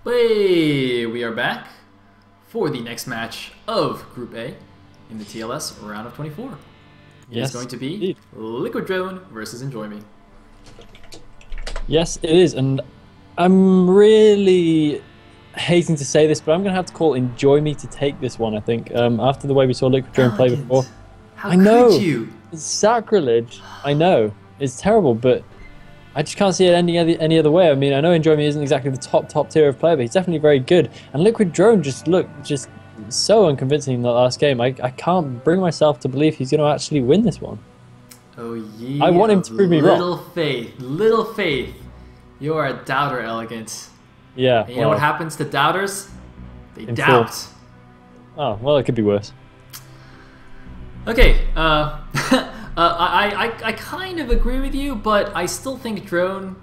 Hey, we are back for the next match of Group A in the TLS round of 24. Yes, It's going to be indeed. Liquid Drone versus Enjoy Me. Yes, it is, and I'm really hating to say this, but I'm going to have to call Enjoy Me to take this one, I think. After the way we saw Liquid Drone play before. How I know, could you? it's sacrilege. I know, it's terrible, but I just can't see it ending any other way. I mean, I know Enjoy Me isn't exactly the top tier of player, but he's definitely very good. And Liquid Drone just looked so unconvincing in that last game. I can't bring myself to believe he's going to actually win this one. Oh, ye I want him to prove me wrong. Little faith. You are a doubter, Elegant. Yeah. And you know what happens to doubters? They doubt. Oh, well, it could be worse. Okay, I kind of agree with you, but I still think Drone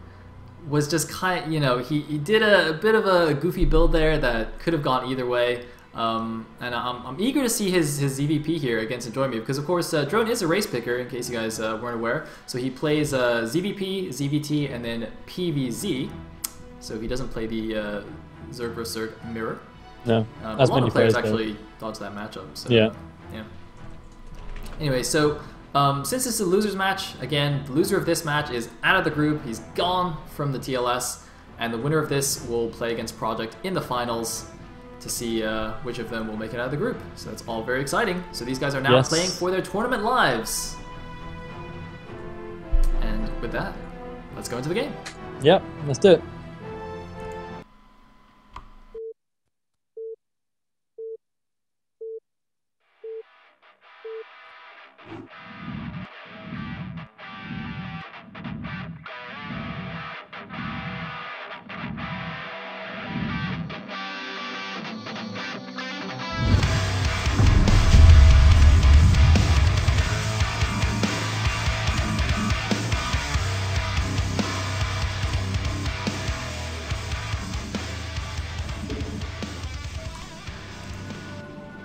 was just he did a bit of a goofy build there that could have gone either way. And I'm eager to see his ZVP here against Enjoy Me because, of course, Drone is a race picker, in case you guys weren't aware. So he plays ZVP, ZVT, and then PVZ. So he doesn't play the Zerg vs Zerg mirror. No, a lot of players actually dodge that matchup. So, yeah. Anyway, so since this is a loser's match, again, the loser of this match is out of the group. He's gone from the TLS, and the winner of this will play against Project in the finals to see which of them will make it out of the group. So it's all very exciting. So these guys are now playing for their tournament lives. And with that, let's go into the game. Yep, let's do it.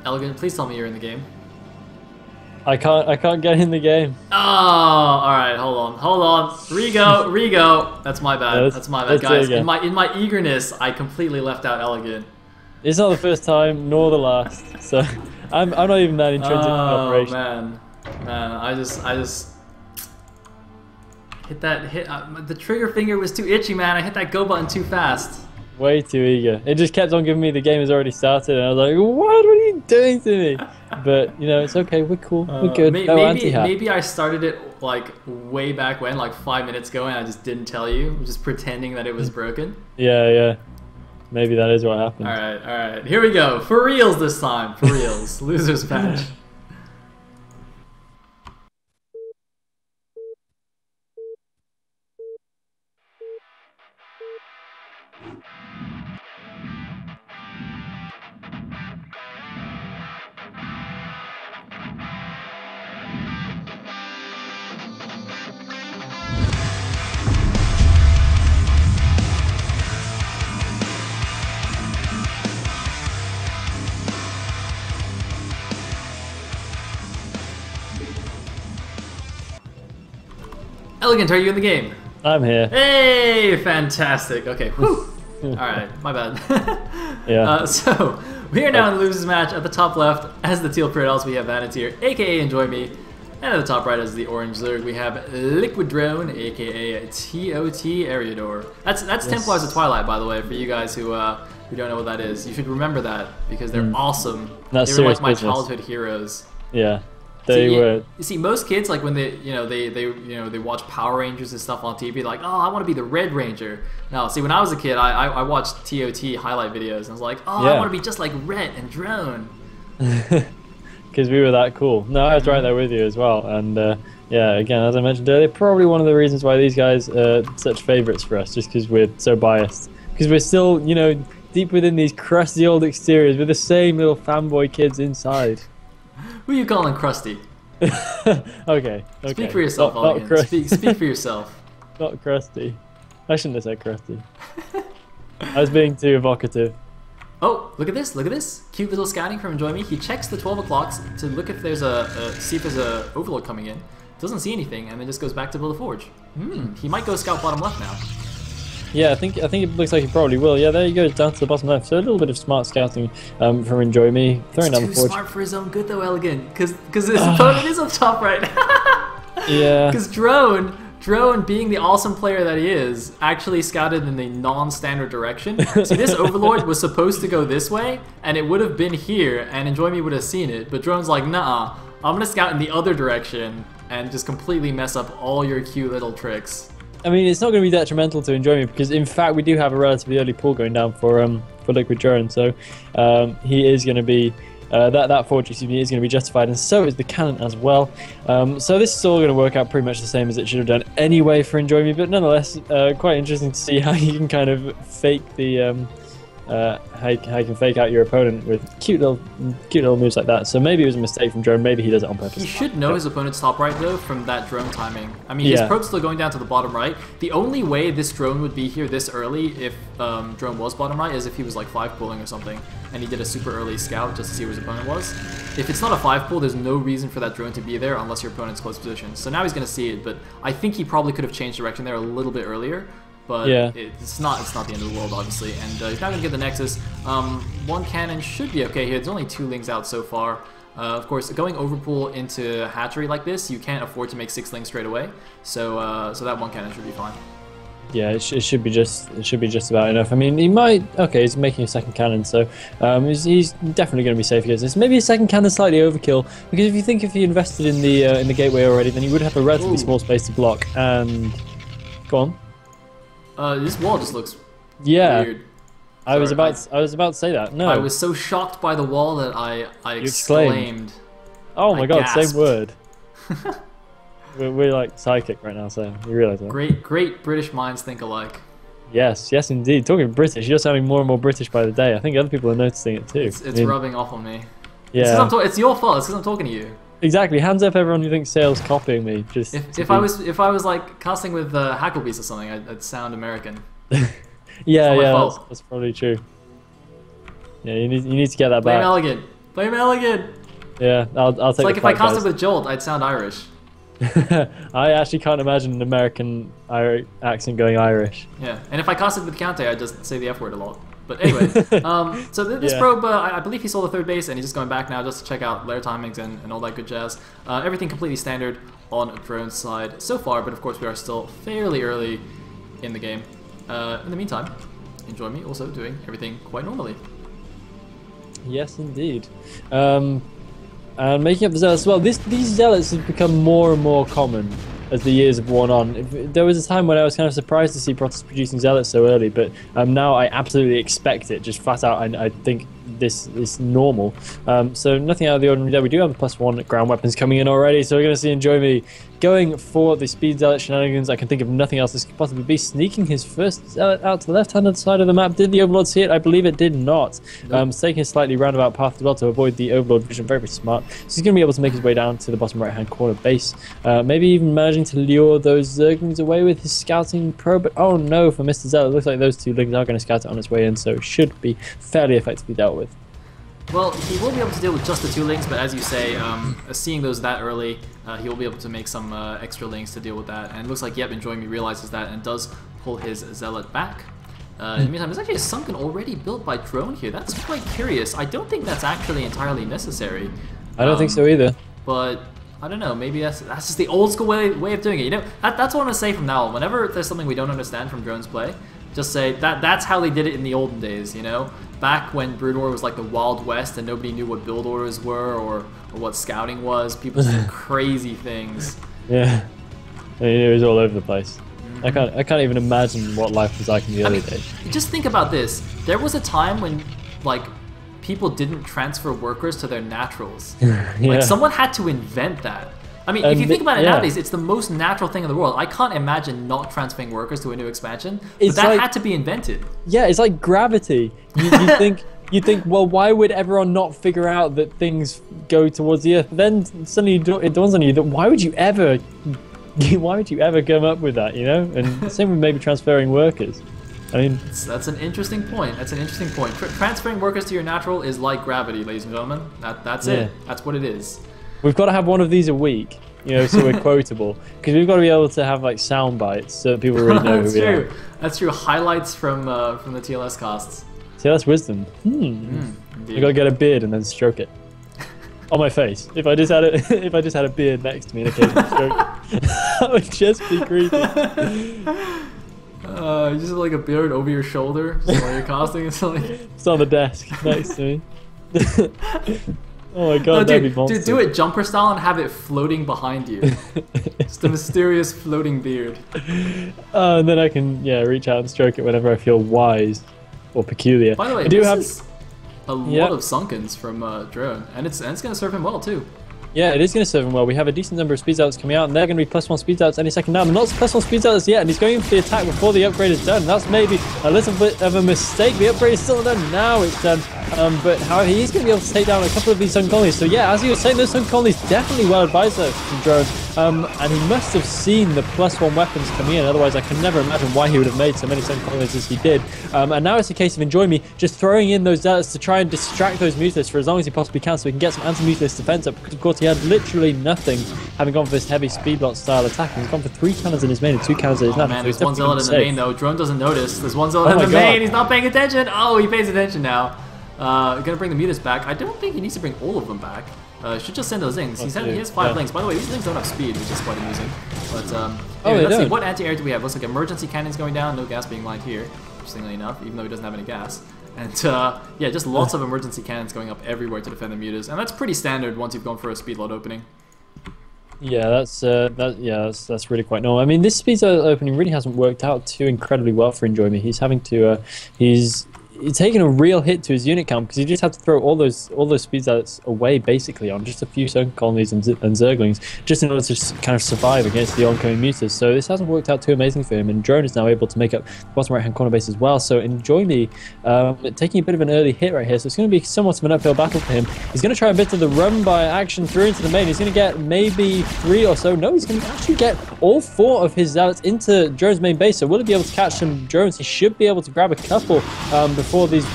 Elegant, please tell me you're in the game. I can't get in the game. Oh, all right. Hold on. Rego. That's my bad. That's my bad, guys. In my eagerness, I completely left out Elegant. It's not the first time nor the last, so I'm not even that intrinsic to the operation. Man, I just hit that the trigger finger was too itchy, man. I hit that go button too fast. Way too eager. It just kept on giving me the game has already started, and I was like, "What are you doing to me?" But you know, it's okay. We're cool. We're good. Maybe I started it like way back when, like 5 minutes ago, and I just didn't tell you, just pretending that it was broken. Yeah. Maybe that is what happened. All right. Here we go. For reals this time. For reals. Losers match. Elegant, are you in the game? I'm here. Hey, fantastic. Okay, whew. All right, my bad. Yeah. So we are now in the losers match. At the top left, as the teal Praetels, we have Vanatier, aka Enjoy Me, and at the top right, as the orange Zerg, we have Liquid Drone, aka TOT Eriador. That's Templars of Twilight, by the way, for you guys who don't know what that is. You should remember that because they're awesome. They were like my childhood heroes. Yeah. You see, most kids, like when they watch Power Rangers and stuff on TV, like, oh, I want to be the Red Ranger. No, see, when I was a kid, I watched TOT highlight videos, and I was like, oh, I want to be just like Red and Drone. Because we were that cool. No, I was right there with you as well. And yeah, again, as I mentioned earlier, probably one of the reasons why these guys are such favorites for us, just because we're so biased. Because we're still, deep within these crusty old exteriors with the same little fanboy kids inside. Who are you calling crusty? Okay. Speak for yourself, Elegant. Speak for yourself. Not crusty. I shouldn't have said crusty. I was being too evocative. Oh, look at this. Cute little scouting from Enjoy Me. He checks the 12 o'clocks to look if there's see if there's a overload coming in. Doesn't see anything, and then just goes back to build a forge. He might go scout bottom left now. Yeah, I think it looks like he probably will. Yeah, there he goes down to the bottom left. So a little bit of smart scouting from Enjoy Me. Throwing down the forge. Too smart for his own good though, Elegant, because his opponent is up top right. Yeah. Because Drone, being the awesome player that he is, actually scouted in the non-standard direction. See, this Overlord was supposed to go this way, and it would have been here, and Enjoy Me would have seen it. But Drone's like, nah, I'm gonna scout in the other direction and just completely mess up all your cute little tricks. I mean, it's not going to be detrimental to Enjoy Me because, in fact, we do have a relatively early pull going down for Liquid Drone, so he is going to be that forge, excuse me, is going to be justified, and so is the cannon as well. So this is all going to work out pretty much the same as it should have done anyway for Enjoy Me, but nonetheless, quite interesting to see how you can kind of fake the how you can fake out your opponent with cute little moves like that. So maybe it was a mistake from Drone, maybe he does it on purpose. He should know his opponent's top right though from that Drone timing. I mean, his probe's still going down to the bottom right. The only way this Drone would be here this early if Drone was bottom right is if he was like 5 pulling or something and he did a super early scout just to see where his opponent was. If it's not a 5 pull, there's no reason for that Drone to be there unless your opponent's close position. So now he's going to see it, but I think he probably could have changed direction there a little bit earlier. But yeah, it's not the end of the world, obviously. And he's not going to get the Nexus. One cannon should be okay here. There's only 2 lings out so far. Of course, going overpool into hatchery like this, you can't afford to make 6 lings straight away. So so that 1 cannon should be fine. Yeah, it should be just about enough. I mean, he might. Okay, he's making a 2nd cannon, so he's definitely going to be safe against this. Maybe a 2nd cannon slightly overkill, because if he invested in the gateway already, then he would have a relatively small space to block. And go on. This wall just looks Sorry, weird. I was about to say that. No, I was so shocked by the wall that I exclaimed. Oh my god, gasped. same word. we're like psychic right now, so you realise that. Great British minds think alike. Yes, indeed. Talking British, you're sounding more and more British by the day. I think other people are noticing it too. It's rubbing off on me. Yeah. It's your fault. It's because I'm talking to you. Exactly. Hands up, everyone who thinks Sale's copying me. Just if I was like casting with Hacklebeast or something, I'd sound American. That's probably true. Yeah, you need to get that back. Blame Elegant. Yeah, I'll take. It's like if I casted with Jolt, I'd sound Irish. I actually can't imagine an American accent going Irish. Yeah, and if I casted with Count, I'd just say the F word a lot. But anyway, so this probe, I believe he saw the 3rd base, and he's just going back now just to check out lair timings and all that good jazz. Everything completely standard on Drone's side so far, but of course we are still fairly early in the game. In the meantime, Enjoy Me also doing everything quite normally. Yes, indeed. And making up the Zealots as well. These Zealots have become more and more common as the years have worn on. There was a time when I was kind of surprised to see Protoss producing Zealots so early, but now I absolutely expect it, just flat out. I think this is normal. So nothing out of the ordinary there. We do have a +1 ground weapons coming in already, so we're going to see Enjoy Me going for the speed Zealot shenanigans. I can think of nothing else this could possibly be. Sneaking his first Zealot out to the left-hand side of the map. Did the Overlord see it? I believe it did not. Nope. Taking a slightly roundabout path as well to avoid the Overlord vision. Very, very smart. So he's going to be able to make his way down to the bottom right-hand corner base. Maybe even managing to lure those Zerglings away with his scouting probe. But oh no, for Mr. Zealot, it looks like those 2 lings are going to scout it on its way in, so it should be fairly effectively dealt with. Well, he will be able to deal with just the 2 lings, but as you say, seeing those that early, he will be able to make some extra lings to deal with that. And it looks like, yep, Enjoy Me realizes that and does pull his Zealot back. In the meantime, there's actually a Sunken already built by Drone here. That's quite curious. I don't think that's actually entirely necessary. I don't think so either. But I don't know, maybe that's just the old school way of doing it. You know, that's what I'm going to say from now on. Whenever there's something we don't understand from Drone's play, just say that's how they did it in the olden days, you know? Back when Brood War was like the Wild West and nobody knew what build orders were or what scouting was, people did crazy things. Yeah, I mean, it was all over the place. I can't even imagine what life was like in the early days. Just think about this. There was a time when, like, people didn't transfer workers to their naturals. Yeah. Like, someone had to invent that. I mean, if you think about it nowadays, it's the most natural thing in the world. I can't imagine not transferring workers to a new expansion, but that had to be invented. Yeah, it's like gravity. You think, well, why would everyone not figure out that things go towards the Earth? Then suddenly it dawns on you that why would you ever come up with that, you know? And same with maybe transferring workers. I mean, that's an interesting point. That's an interesting point. Transferring workers to your natural is like gravity, ladies and gentlemen. That's it. That's what it is. We've got to have one of these a week. so we're quotable. Because we've got to be able to have like sound bites so that people really know who we are. That's true. Highlights from the TLS casts. TLS wisdom. I gotta get a beard and then stroke it on my face. If I just had a beard next to me and occasionally stroke it, that would just be creepy. You just have like a beard over your shoulder so while you're casting. It's like it's on the desk next to me. Oh my god, no, that'd be monster. Dude, do it jumper style and have it floating behind you. Just a mysterious floating beard. And then I can reach out and stroke it whenever I feel wise or peculiar. By the way, is a lot of sunkens from Drone, and it's going to serve him well too. Yeah, it is going to serve him well. We have a decent number of speed outs coming out, and they're going to be +1 speed outs any second now. But not +1 speed outs yet, and he's going for the attack before the upgrade is done. That's maybe a little bit of a mistake. The upgrade is still done. Now it's done. But however, he's going to be able to take down a couple of these sun colonies. So yeah, as you were saying, those sun colonies definitely well advised there from Drone. And he must have seen the +1 weapons coming in. Otherwise, I can never imagine why he would have made so many sun colonies as he did. And now it's a case of Enjoy Me just throwing in those zealots to try and distract those mutalists for as long as he possibly can, so he can get some anti-mutalist defense up. Because of course he had literally nothing, having gone for this heavy speed block style attack. He's gone for 3 cannons in his main and 2 cannons in his natural. Man, there's one zealot in the main though. Drone doesn't notice. There's one zealot in the main. He's not paying attention. Oh, he pays attention now. Gonna bring the mutants back. I don't think he needs to bring all of them back. Should just send those things. He has 5 links. By the way, these things don't have speed, which is quite amusing. But anyway, let's see. What anti-air do we have? Looks like emergency cannons going down. No gas being lined here, interestingly enough, even though he doesn't have any gas. And yeah, just lots of emergency cannons going up everywhere to defend the mutas, and that's pretty standard once you've gone for a speed load opening. Yeah, that's really quite normal. I mean, this speed opening really hasn't worked out too incredibly well for Enjoy Me. He's having to he's taking a real hit to his unit count because he just had to throw all those speeds outs away basically on just a few sun colonies and zerglings just in order to kind of survive against the oncoming mutas. So this hasn't worked out too amazing for him, and Drone is now able to make up the bottom right hand corner base as well. So Enjoy Me taking a bit of an early hit right here, so it's going to be somewhat of an uphill battle for him. He's going to try a bit of the run by action through into the main. He's going to get maybe 3 or so. No, he's going to actually get all 4 of his zealots into Drone's main base. So will he be able to catch some drones? He should be able to grab a couple before these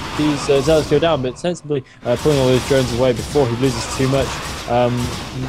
zealots go down, but sensibly pulling all those drones away before he loses too much.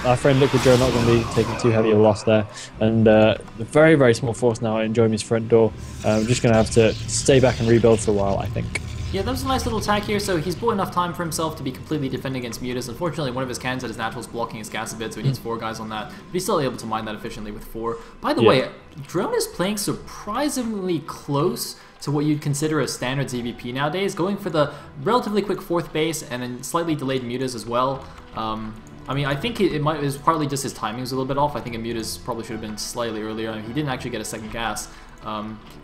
Our friend Liquid Joe not going to be taking too heavy a loss there, and a very, very small force now at Enjoy Me's front door. Just going to have to stay back and rebuild for a while, I think. Yeah, that was a nice little attack here, so he's bought enough time for himself to be completely defending against mutas. Unfortunately, one of his cannons at his natural is blocking his gas a bit, so he needs 4 guys on that. But he's still able to mine that efficiently with 4. By the way, Drone is playing surprisingly close to what you'd consider a standard ZVP nowadays, going for the relatively quick 4th base and then slightly delayed mutas as well. I mean, I think it was partly just his timing was a little bit off. I think a mutas probably should have been slightly earlier. I mean, he didn't actually get a second gas.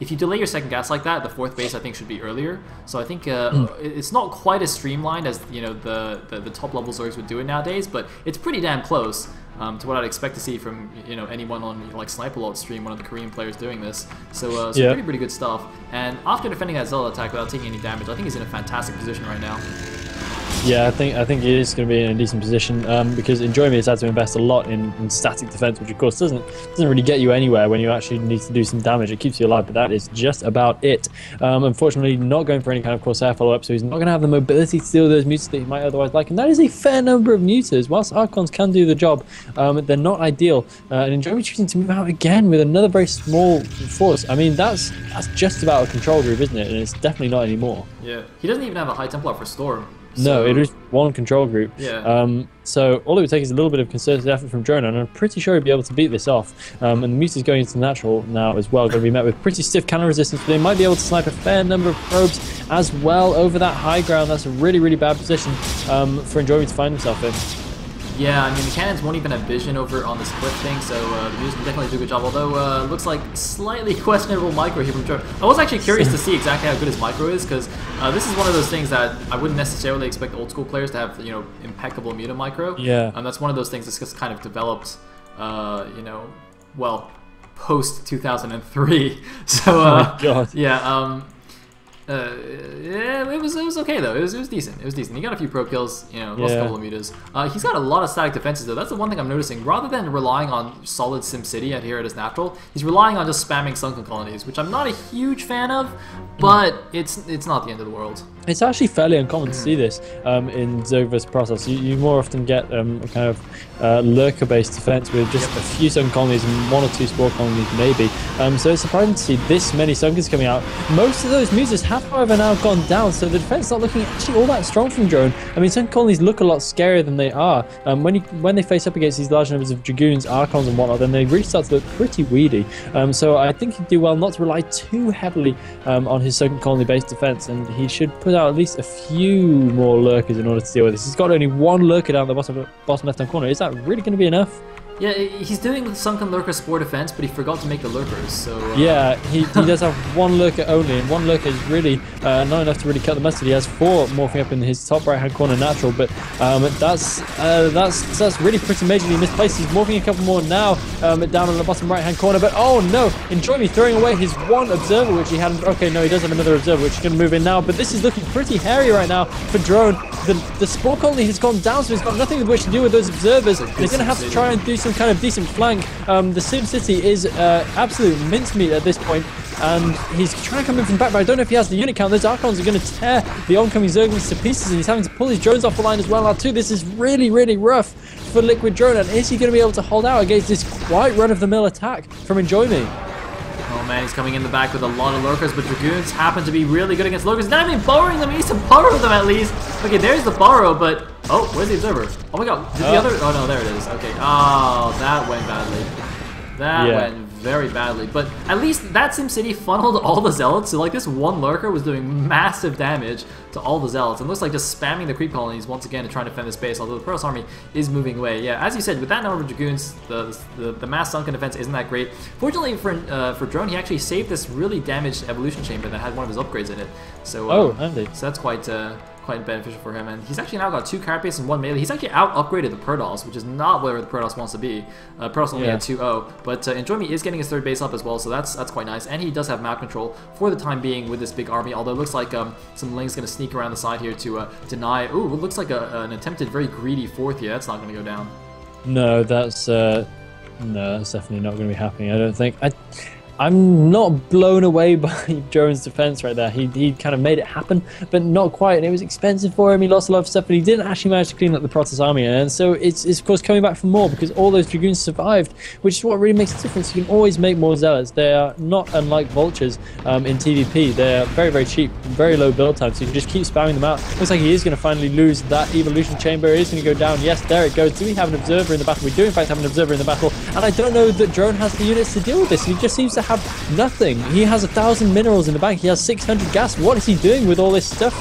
If you delay your second gas like that, the 4th base I think should be earlier. So I think it's not quite as streamlined as the top level Zergs would do it nowadays, but it's pretty damn close to what I'd expect to see from anyone on like Sniper Lord stream, one of the Korean players doing this. So pretty good stuff. And after defending that Zealot attack without taking any damage, I think he's in a fantastic position right now. Yeah, I think he is going to be in a decent position because Enjoy Me has had to invest a lot in static defense, which of course doesn't really get you anywhere when you actually need to do some damage. It keeps you alive, but that is just about it. Unfortunately, not going for any kind of Corsair follow-up, so he's not going to have the mobility to deal with those mutas that he might otherwise like, and that is a fair number of mutas. Whilst Archons can do the job, they're not ideal, and Enjoy Me choosing to move out again with another very small force. I mean, that's just about a control group, isn't it? And it's definitely not anymore. Yeah, he doesn't even have a High Templar for Storm. No, it is one control group. Yeah. So all it would take is a little bit of concerted effort from Drone, and I'm pretty sure he'd be able to beat this off. And the mutas going into natural now as well, going to be met with pretty stiff cannon resistance, but they might be able to snipe a fair number of probes as well over that high ground. That's a really, really bad position for Enjoy Me to find himself in. Yeah, I mean, the cannons won't even have vision over on the split thing, so the mutas can definitely do a good job, although looks like slightly questionable micro here from Drone. I was actually curious to see exactly how good his micro is, because this is one of those things that I wouldn't necessarily expect old school players to have, impeccable muta micro. Yeah. That's one of those things that's just kind of developed, well, post 2003. So, oh my God. Yeah, yeah, it was okay though. It was decent. It was decent. He got a few pro kills, lost a couple of mutas. He's got a lot of static defenses though. That's the one thing I'm noticing. Rather than relying on solid SimCity out here at his natural, he's relying on just spamming sunken colonies, which I'm not a huge fan of, but it's not the end of the world. It's actually fairly uncommon to see this in Zerg vs Protoss. You more often get a kind of lurker-based defense with just a few Sunken colonies and 1 or 2 spore colonies maybe. So it's surprising to see this many Sunkens coming out. Most of those muses have, however, now gone down, so the defense is not looking actually all that strong from Drone. I mean, Sunken colonies look a lot scarier than they are. When they face up against these large numbers of Dragoons, Archons and whatnot, then they really start to look pretty weedy. So I think he'd do well not to rely too heavily on his Sunken colony-based defense, and he should put out at least a few more lurkers in order to deal with this. He's got only 1 lurker down the bottom left-hand corner. Is that really going to be enough? Yeah, he's doing the Sunken Lurker Spore defense, but he forgot to make the lurkers, so... Yeah, he does have 1 lurker only, and 1 lurker is really not enough to really cut the mustard. He has 4 morphing up in his top right-hand corner natural, but that's really pretty majorly misplaced. He's morphing a couple more now down on the bottom right-hand corner, but oh no! Enjoy me throwing away his 1 observer, which he had... Okay, no, he does have another observer, which is going to move in now, but this is looking pretty hairy right now for Drone. The Spore colony has gone down, so he's got nothing with which to do with those observers. He's going to have to try and do some kind of decent flank. The Sim City is absolute mincemeat at this point, and he's trying to come in from the back, but I don't know if he has the unit count. Those Archons are going to tear the oncoming Zerglings to pieces, and he's having to pull his drones off the line as well now too. This is really, really rough for Liquid Drone, and is he going to be able to hold out against this quite run-of-the-mill attack from Enjoy Me? Oh man, he's coming in the back with a lot of lurkers, but Dragoons happen to be really good against lurkers. Not even borrowing them, he needs to borrow them at least. Okay, there's the borrow, but... Oh, where's the observer? Oh my god, did the other... Oh no, there it is. Okay, oh, that went badly. That went very badly, but at least that SimCity funneled all the Zealots, so like this 1 lurker was doing massive damage to all the Zealots, and looks like just spamming the creep colonies once again to try and defend this base, although the Protoss army is moving away. Yeah, as you said, with that number of Dragoons, the mass Sunken defense isn't that great. Fortunately for Drone, he actually saved this really damaged Evolution Chamber that had one of his upgrades in it, so, so that's quite beneficial for him, and he's actually now got 2 carapace and 1 melee. He's actually out-upgraded the Protoss, which is not where the Protoss wants to be. Protoss only had 2-0, but Enjoy Me is getting his 3rd base up as well, so that's quite nice, and he does have map control for the time being with this big army, although it looks like some Ling's going to sneak around the side here to deny... Ooh, it looks like an attempted very greedy 4th here. That's not going to go down. No, that's definitely not going to be happening, I don't think. I'm not blown away by Drone's defense right there. He kind of made it happen, but not quite, and it was expensive for him. He lost a lot of stuff, but he didn't actually manage to clean up the Protoss army, and so it's of course coming back for more because all those Dragoons survived, which is what really makes a difference. You can always make more Zealots. They are not unlike Vultures in TVP. They're very, very cheap, very low build time, so you can just keep spamming them out. Looks like he is going to finally lose that Evolution Chamber. He is going to go down. Yes, there it goes. Do we have an observer in the battle? We do in fact have an observer in the battle, and I don't know that Drone has the units to deal with this. He just seems to have nothing. He has 1,000 minerals in the bank. He has 600 gas. What is he doing with all this stuff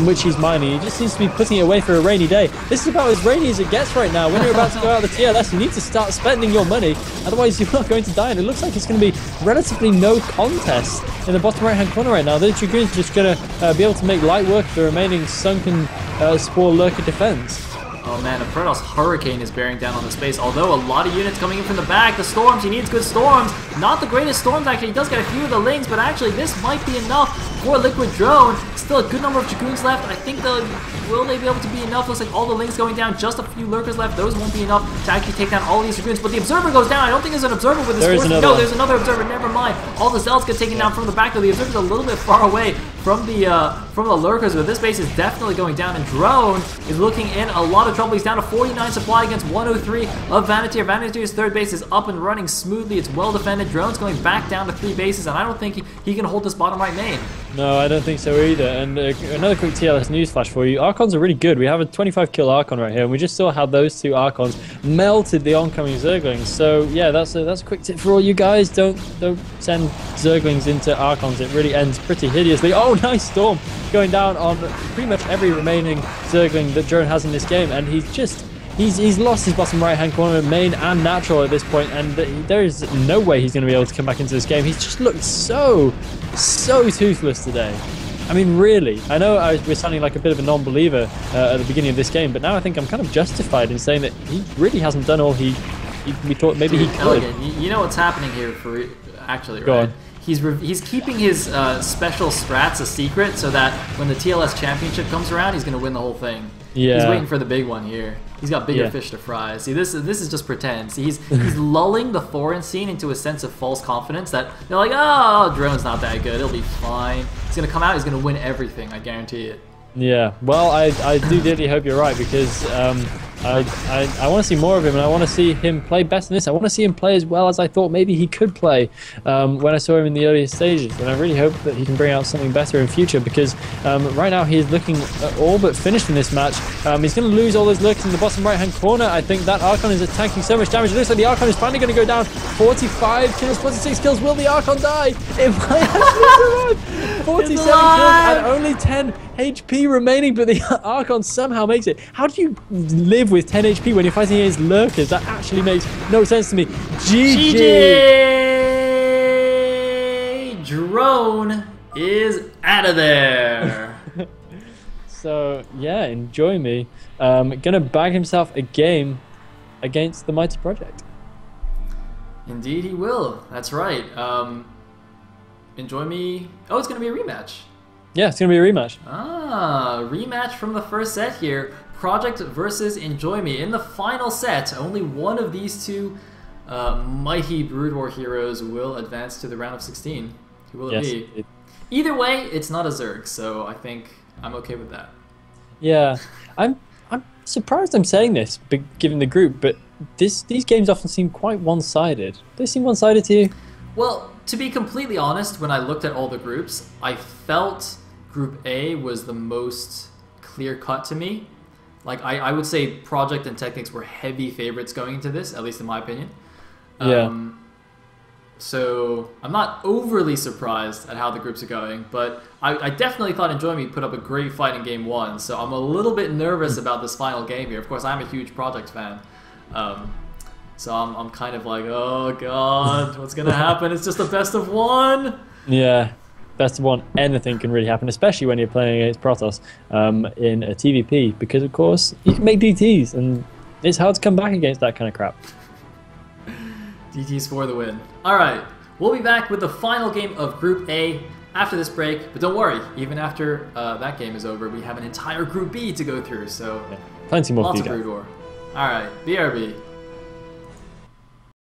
which he's mining? He just seems to be putting it away for a rainy day. This is about as rainy as it gets right now. When you're about to go out of the TLS, you need to start spending your money, otherwise you're not going to die, and it looks like it's going to be relatively no contest in the bottom right hand corner right now. The Dragoons are just going to be able to make light work of the remaining Sunken Spore Lurker defense. Oh man, a Protoss Hurricane is bearing down on the space, although a lot of units coming in from the back. The Storms, he needs good Storms. Not the greatest Storms, actually. He does get a few of the Lings, but actually this might be enough for Liquid Drone. Still a good number of Dragoons left. I think will they be able to be enough? Looks like all the Lings going down, just a few Lurkers left. Those won't be enough to actually take down all these Dragoons, but the Observer goes down. I don't think there's an Observer with this force. No, there's another Observer, never mind. All the Zealots get taken down from the back, though the Observer's a little bit far away from the Lurkers, but this base is definitely going down, and Drone is looking in a lot of trouble. He's down to 49 supply against 103 of Vaniteer. Vaniteer's 3rd base is up and running smoothly. It's well defended. Drone's going back down to 3 bases, and I don't think he can hold this bottom right main. No, I don't think so either. And another quick TLS news flash for you. Archons are really good. We have a 25 kill Archon right here, and we just saw how those 2 Archons melted the oncoming Zerglings. So yeah, that's a quick tip for all you guys. Don't send Zerglings into Archons. It really ends pretty hideously. Oh, nice Storm going down on pretty much every remaining Zergling that Drone has in this game, and he's lost his bottom right hand corner, main and natural at this point, and there is no way he's going to be able to come back into this game. He's just looked so toothless today. I mean, really. I know we're sounding like a bit of a non-believer at the beginning of this game, but now I think I'm kind of justified in saying that he really hasn't done all we thought maybe he could. Elegant. You know what's happening here actually, right? Go on. He's keeping his special strats a secret so that when the TLS Championship comes around, he's going to win the whole thing. Yeah. He's waiting for the big one here. He's got bigger fish to fry. See, this is just pretend. See, he's lulling the Thorin scene into a sense of false confidence that they're like, oh, Drone's not that good. It'll be fine. He's going to come out. He's going to win everything. I guarantee it. Yeah, well, I do dearly hope you're right because I want to see more of him and I want to see him play better than this. I want to see him play as well as I thought maybe he could play when I saw him in the earlier stages. And I really hope that he can bring out something better in future because right now he is looking all but finished in this match. He's going to lose all those lurkers in the bottom right-hand corner. I think that Archon is tanking so much damage. It looks like the Archon is finally going to go down. 45 kills, 46 kills. Will the Archon die? It might actually survive. 47 kills and only 10 HP remaining, but the Archon somehow makes it. How do you live with 10 HP when you're fighting against lurkers? That actually makes no sense to me. GG! GG! Drone is out of there. So, yeah, enjoy me. Gonna bag himself a game against the Mighty Project. Indeed he will. That's right. Enjoy me. Oh, it's going to be a rematch. Yeah, it's going to be a rematch. Ah, rematch from the first set here. Project versus Enjoy Me. In the final set, only one of these two mighty Brood War heroes will advance to the round of 16. Who will it be? Either way, it's not a Zerg, so I think I'm okay with that. Yeah, I'm surprised I'm saying this, given the group, but these games often seem quite one-sided. Do they seem one-sided to you? Well, to be completely honest, when I looked at all the groups, I felt Group A was the most clear-cut to me. Like, I would say Project and Technics were heavy favorites going into this, at least in my opinion. Yeah. So I'm not overly surprised at how the groups are going, but I definitely thought Enjoy Me put up a great fight in Game 1, so I'm a little bit nervous about this final game here. Of course, I'm a huge Project fan. So I'm kind of like, oh god, what's going to happen? It's just a best of one! Yeah, best of one, anything can really happen, especially when you're playing against Protoss in a TVP, because of course, you can make DTs, and it's hard to come back against that kind of crap. DTs for the win. Alright, we'll be back with the final game of Group A after this break, but don't worry, even after that game is over, we have an entire Group B to go through, so yeah, plenty more lots for you of guys. Brood War. Alright, BRB.